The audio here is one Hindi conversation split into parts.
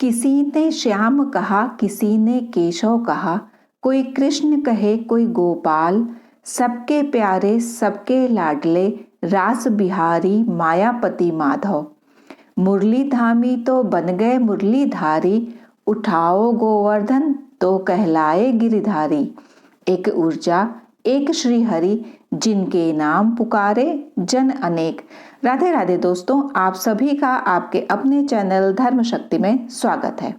किसी ने श्याम कहा, किसी ने केशव कहा, कोई कृष्ण कहे, कोई गोपाल। सबके प्यारे सबके लाडले, रास बिहारी मायापति माधव। मुरली धामी तो बन गए मुरलीधारी, उठाओ गोवर्धन तो कहलाए गिरिधारी। एक ऊर्जा एक श्री हरि, जिनके नाम पुकारे जन अनेक। राधे राधे दोस्तों, आप सभी का आपके अपने चैनल धर्म शक्ति में स्वागत है।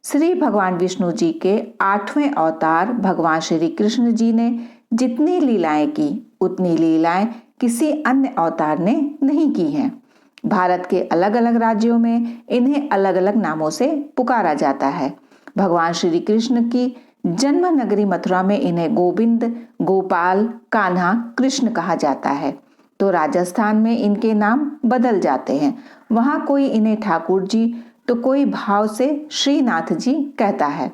श्री भगवान विष्णु जी के 8वें अवतार भगवान श्री कृष्ण जी ने जितनी लीलाएं की, उतनी लीलाएं किसी अन्य अवतार ने नहीं की हैं। भारत के अलग अलग राज्यों में इन्हें अलग अलग नामों से पुकारा जाता है। भगवान श्री कृष्ण की जन्म नगरी मथुरा में इन्हें गोविंद, गोपाल, कान्हा, कृष्ण कहा जाता है। तो राजस्थान में इनके नाम बदल जाते हैं। वहां कोई इन्हें ठाकुर जी तो कोई भाव से श्रीनाथ जी कहता है।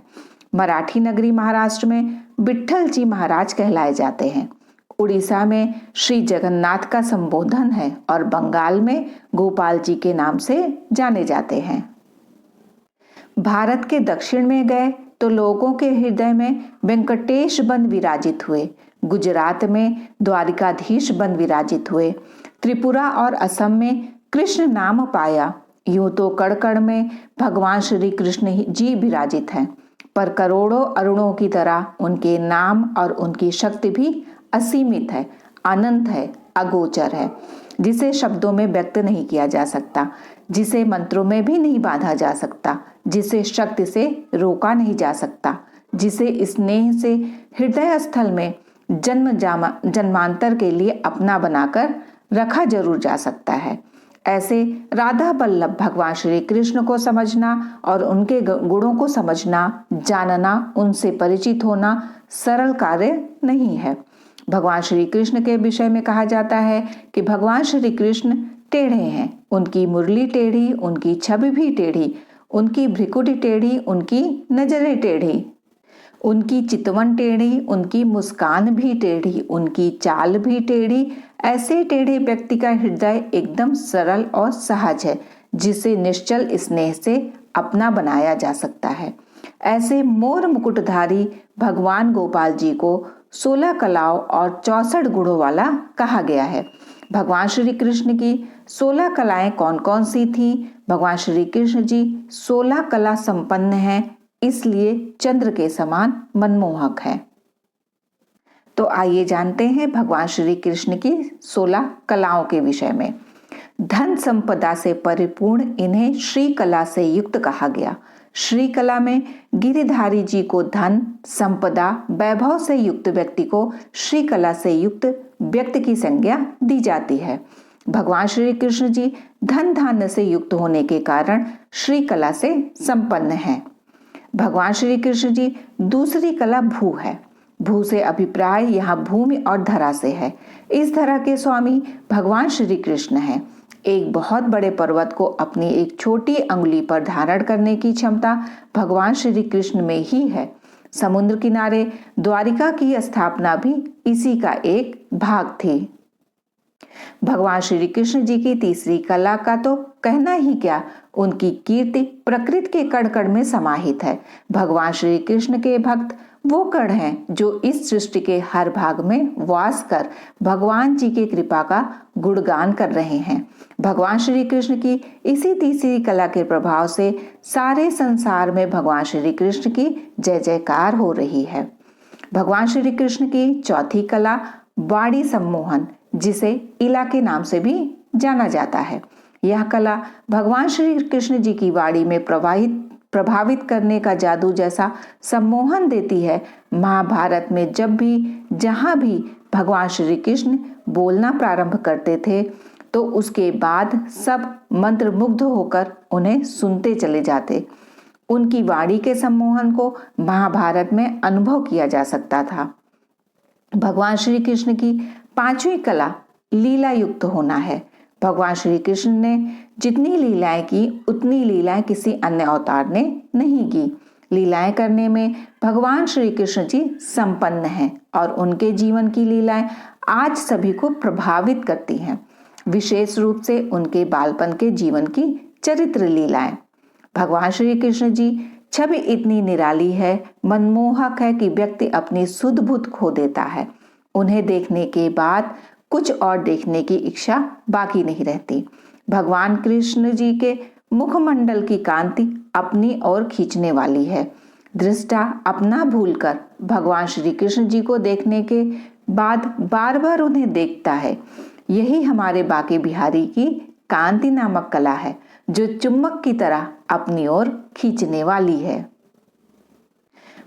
मराठी नगरी महाराष्ट्र में विट्ठल जी महाराज कहलाए जाते हैं। उड़ीसा में श्री जगन्नाथ का संबोधन है और बंगाल में गोपाल जी के नाम से जाने जाते हैं। भारत के दक्षिण में गए तो लोगों के हृदय में वेंकटेश बन विराजित हुए। गुजरात में द्वारिकाधीश बन विराजित हुए। त्रिपुरा और असम में कृष्ण नाम पाया। यूं तो कण कण में भगवान श्री कृष्ण जी विराजित हैं, पर करोड़ों अरुणों की तरह उनके नाम और उनकी शक्ति भी असीमित है, अनंत है, अगोचर है, जिसे शब्दों में व्यक्त नहीं किया जा सकता, जिसे मंत्रों में भी नहीं बांधा जा सकता, जिसे शक्ति से रोका नहीं जा सकता, जिसे स्नेह से हृदय स्थल में जन्मांतर के लिए अपना बनाकर रखा जरूर जा सकता है। ऐसे राधा बल्लभ भगवान श्री कृष्ण को समझना और उनके गुणों को समझना, जानना, उनसे परिचित होना सरल कार्य नहीं है। भगवान श्री कृष्ण के विषय में कहा जाता है कि भगवान श्री कृष्ण टेढ़े हैं। उनकी मुरली टेढ़ी, उनकी छवि भी टेढ़ी, उनकी भ्रिकुटी टेढ़ी, उनकी नजरें टेढ़ी, उनकी चितवन टेढ़ी, उनकी मुस्कान भी टेढ़ी, उनकी चाल भी टेढ़ी। ऐसे टेढ़े व्यक्ति का हृदय एकदम सरल और सहज है, जिसे निश्चल स्नेह से अपना बनाया जा सकता है। ऐसे मोर मुकुटधारी भगवान गोपाल जी को 16 कलाओं और 64 गुणों वाला कहा गया है। भगवान श्री कृष्ण की 16 कलाएं कौन कौन सी थी? भगवान श्री कृष्ण जी 16 कला संपन्न हैं, इसलिए चंद्र के समान मनमोहक है। तो आइए जानते हैं भगवान श्री कृष्ण की 16 कलाओं के विषय में। धन संपदा से परिपूर्ण इन्हें श्री कला से युक्त कहा गया। श्री कला में गिरिधारी जी को धन, संपदा, वैभव से युक्त व्यक्ति को श्री कला से युक्त व्यक्ति की संज्ञा दी जाती है। भगवान श्री कृष्ण जी धन धान्य से युक्त होने के कारण श्री कला से संपन्न हैं। भगवान श्री कृष्ण जी दूसरी कला भू है। भू से अभिप्राय यहाँ भूमि और धरा से है। इस धरा के स्वामी भगवान श्री कृष्ण हैं। एक बहुत बड़े पर्वत को अपनी एक छोटी अंगुली पर धारण करने की क्षमता भगवान श्री कृष्ण में ही है। समुद्र किनारे द्वारिका की स्थापना भी इसी का एक भाग थी। भगवान श्री कृष्ण जी की तीसरी कला का तो कहना ही क्या, उनकी कीर्ति प्रकृति के कण कण में समाहित है। भगवान श्री कृष्ण के भक्त वो कण हैं जो इस सृष्टि के हर भाग में वास कर भगवान जी की कृपा का गुणगान कर रहे हैं। भगवान श्री कृष्ण की इसी तीसरी कला के प्रभाव से सारे संसार में भगवान श्री कृष्ण की जय जयकार हो रही है। भगवान श्री कृष्ण की चौथी कला वाणी सम्मोहन, जिसे इला के नाम से भी जाना जाता है। यह कला भगवान श्री कृष्ण जी की वाणी में प्रभावित करने का जादू जैसा सम्मोहन देती है। महाभारत में जब भी जहां भी भगवान श्री कृष्ण बोलना प्रारंभ करते थे तो उसके बाद सब मंत्रमुग्ध होकर उन्हें सुनते चले जाते। उनकी वाणी के सम्मोहन को महाभारत में अनुभव किया जा सकता था। भगवान श्री कृष्ण की पांचवी कला लीला युक्त होना है। भगवान श्री कृष्ण ने जितनी लीलाएं की, उतनी लीलाएं किसी अन्य अवतार ने नहीं की। लीलाएं करने में भगवान श्री कृष्ण जी संपन्न हैं और उनके जीवन की लीलाएं आज सभी को प्रभावित करती हैं। विशेष रूप से उनके बालपन के जीवन की चरित्र लीलाएं। भगवान श्री कृष्ण जी छवि इतनी निराली है, मनमोहक है कि व्यक्ति अपनी सुध बुध खो देता है। उन्हें देखने के बाद कुछ और देखने की इच्छा बाकी नहीं रहती। भगवान कृष्ण जी के मुखमंडल की कांति अपनी ओर खींचने वाली है। दृष्टा अपना भूलकर भगवान श्री कृष्ण जी को देखने के बाद बार बार उन्हें देखता है। यही हमारे बांके बिहारी की कांति नामक कला है, जो चुम्बक की तरह अपनी ओर खींचने वाली है।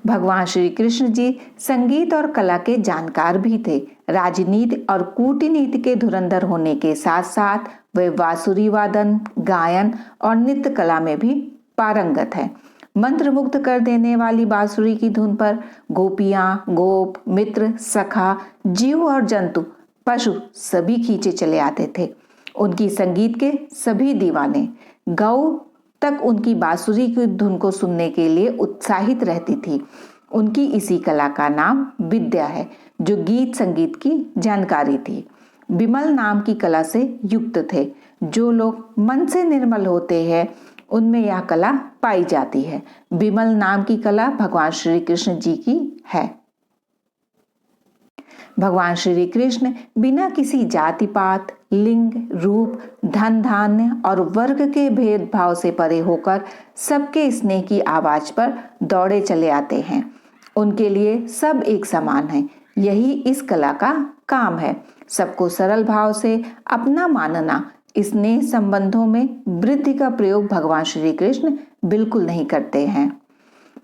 भगवान श्री कृष्ण जी संगीत और कला के जानकार भी थे। राजनीति और कूटनीति के धुरंधर होने के साथ साथ वे बांसुरी वादन, गायन और नृत्य कला में भी पारंगत हैं। मंत्रमुग्ध कर देने वाली बांसुरी की धुन पर गोपियां, गोप, मित्र, सखा, जीव और जंतु, पशु सभी खींचे चले आते थे। उनकी संगीत के सभी दीवाने गौ तक उनकी बांसुरी की धुन को सुनने के लिए उत्साहित रहती थी। उनकी इसी कला का नाम विद्या है, जो गीत संगीत की जानकारी थी। विमल नाम की कला से युक्त थे। जो लोग मन से निर्मल होते हैं उनमें यह कला पाई जाती है। विमल नाम की कला भगवान श्री कृष्ण जी की है। भगवान श्री कृष्ण बिना किसी जाति पात, लिंग, रूप, धन धान्य और वर्ग के भेदभाव से परे होकर सबके स्नेह की आवाज पर दौड़े चले आते हैं। उनके लिए सब एक समान है। यही इस कला का काम है। सबको सरल भाव से अपना मानना। स्नेह संबंधों में वृद्धि का प्रयोग भगवान श्री कृष्ण बिल्कुल नहीं करते हैं।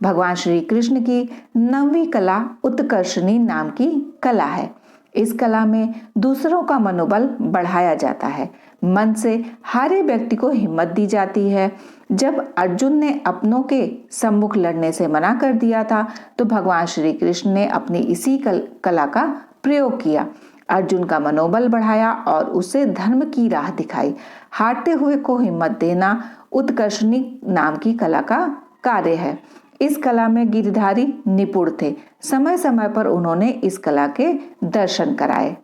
भगवान श्री कृष्ण की 9वीं कला उत्कर्षणी नाम की कला है। इस कला में दूसरों का मनोबल बढ़ाया जाता है। मन से हारे व्यक्ति को हिम्मत दी जाती है। जब अर्जुन ने अपनों के सम्मुख लड़ने से मना कर दिया था तो भगवान श्री कृष्ण ने अपनी इसी कला का प्रयोग किया। अर्जुन का मनोबल बढ़ाया और उसे धर्म की राह दिखाई। हारते हुए को हिम्मत देना उत्कर्षणी नाम की कला का कार्य है। इस कला में गिरधारी निपुण थे। समय समय पर उन्होंने इस कला के दर्शन कराए।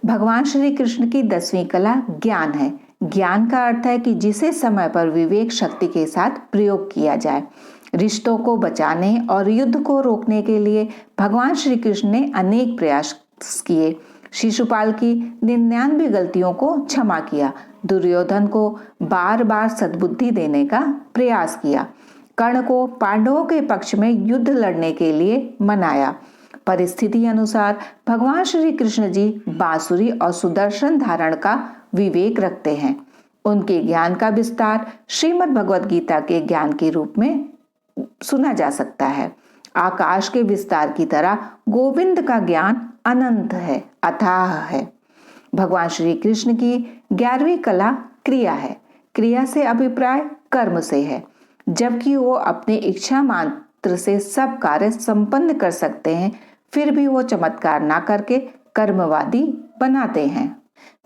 भगवान श्री कृष्ण की 10वीं कला ज्ञान है। ज्ञान का अर्थ है कि जिसे समय पर विवेक शक्ति के साथ प्रयोग किया जाए। रिश्तों को बचाने और युद्ध को रोकने के लिए भगवान श्री कृष्ण ने अनेक प्रयास किए। शिशुपाल की 99 गलतियों को क्षमा किया। दुर्योधन को बार बार सद्बुद्धि देने का प्रयास किया। कर्ण को पांडवों के पक्ष में युद्ध लड़ने के लिए मनाया। परिस्थिति अनुसार भगवान श्री कृष्ण जी बांसुरी और सुदर्शन धारण का विवेक रखते हैं। उनके ज्ञान का विस्तार श्रीमद् भगवद गीता के ज्ञान के रूप में सुना जा सकता है। आकाश के विस्तार की तरह गोविंद का ज्ञान अनंत है, अथाह है। भगवान श्री कृष्ण की 11वीं कला क्रिया है। क्रिया से अभिप्राय कर्म से है। जबकि वो अपनी इच्छा मात्र से सब कार्य संपन्न कर सकते हैं, फिर भी वो चमत्कार ना करके कर्मवादी बनाते हैं।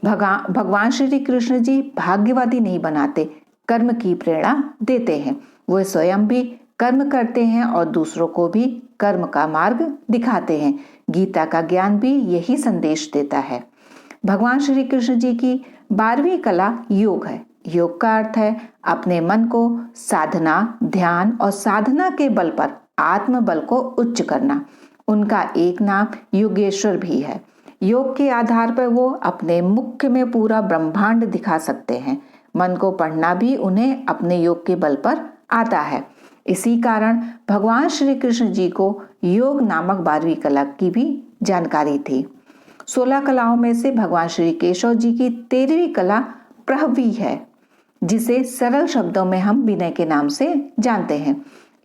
भगवान श्री कृष्ण जी भाग्यवादी नहीं बनाते, कर्म की प्रेरणा देते हैं। वो स्वयं भी कर्म करते हैं और दूसरों को भी कर्म का मार्ग दिखाते हैं। गीता का ज्ञान भी यही संदेश देता है। भगवान श्री कृष्ण जी की 12वीं कला योग है। योग का अर्थ है अपने मन को साधना, ध्यान और साधना के बल पर आत्म बल को उच्च करना। उनका एक नाम योगेश्वर भी है। योग के आधार पर वो अपने मुख्य में पूरा ब्रह्मांड दिखा सकते हैं। मन को पढ़ना भी उन्हें अपने योग के बल पर आता है। इसी कारण भगवान श्री कृष्ण जी को योग नामक 12वीं कला की भी जानकारी थी। 16 कलाओं में से भगवान श्री केशव जी की 13वीं कला प्रहवी है, जिसे सरल शब्दों में हम विनय के नाम से जानते हैं।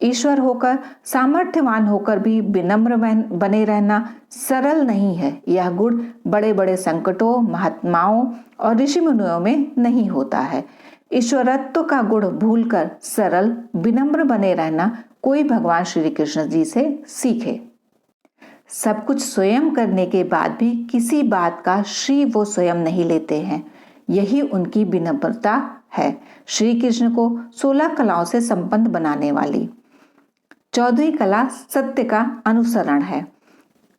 ईश्वर होकर, सामर्थ्यवान होकर भी विनम्र बने रहना सरल नहीं है। यह गुण बड़े बड़े संकटों, महात्माओं और ऋषि मुनियों में नहीं होता है। ईश्वरत्व का गुण भूलकर सरल, विनम्र बने रहना कोई भगवान श्री कृष्ण जी से सीखे। सब कुछ स्वयं करने के बाद भी किसी बात का श्री वो स्वयं नहीं लेते हैं। यही उनकी विनम्रता है। श्री कृष्ण को 16 कलाओं से संपन्न बनाने वाली 14वीं कला सत्य का अनुसरण है।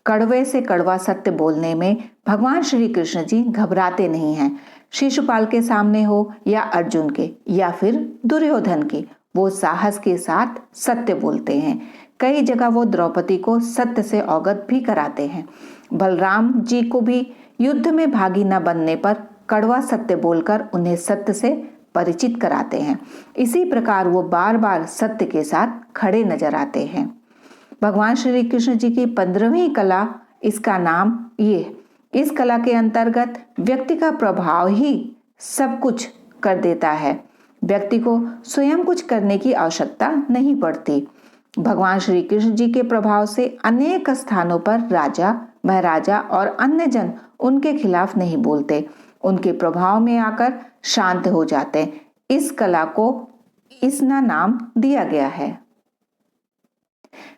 कड़वे से कड़वा सत्य बोलने में भगवान श्री कृष्ण जी घबराते नहीं हैं। शिशुपाल के सामने हो या अर्जुन के या फिर दुर्योधन की, वो साहस के साथ सत्य बोलते हैं। कई जगह वो द्रौपदी को सत्य से अवगत भी कराते हैं। बलराम जी को भी युद्ध में भागी न बनने पर कड़वा सत्य बोलकर उन्हें सत्य से परिचित कराते हैं। इसी प्रकार वो बार बार सत्य के साथ खड़े नजर आते हैं। भगवान श्री कृष्ण जी की 15वीं कला, इसका नाम ये, इस कला के अंतर्गत व्यक्ति का प्रभाव ही सब कुछ कर देता है। व्यक्ति को स्वयं कुछ करने की आवश्यकता नहीं पड़ती। भगवान श्री कृष्ण जी के प्रभाव से अनेक स्थानों पर राजा, महाराजा और अन्य जन उनके खिलाफ नहीं बोलते, उनके प्रभाव में आकर शांत हो जाते हैं। इस कला को इसका नाम दिया गया है।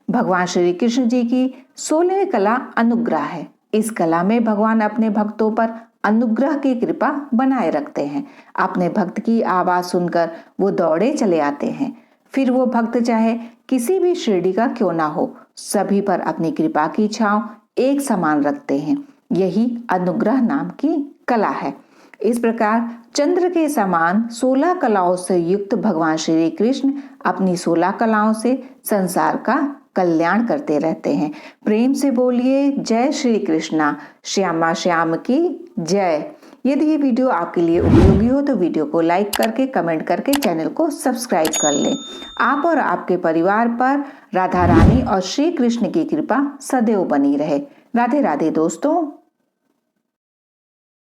भगवान श्री कृष्ण जी की 16वीं कला अनुग्रह है। इस कला में भगवान अपने भक्तों पर अनुग्रह की कृपा बनाए रखते हैं। अपने भक्त की आवाज सुनकर वो दौड़े चले आते हैं। फिर वो भक्त चाहे किसी भी श्रेणी का क्यों ना हो, सभी पर अपनी कृपा की छांव एक समान रखते हैं। यही अनुग्रह नाम की कला है। इस प्रकार चंद्र के समान 16 कलाओं से युक्त भगवान श्री कृष्ण अपनी 16 कलाओं से संसार का कल्याण करते रहते हैं। प्रेम से बोलिए जय श्री कृष्णा। श्यामा श्याम की जय। यदि ये वीडियो आपके लिए उपयोगी हो तो वीडियो को लाइक करके, कमेंट करके चैनल को सब्सक्राइब कर लें। आप और आपके परिवार पर राधा रानी और श्री कृष्ण की कृपा सदैव बनी रहे। राधे राधे दोस्तों।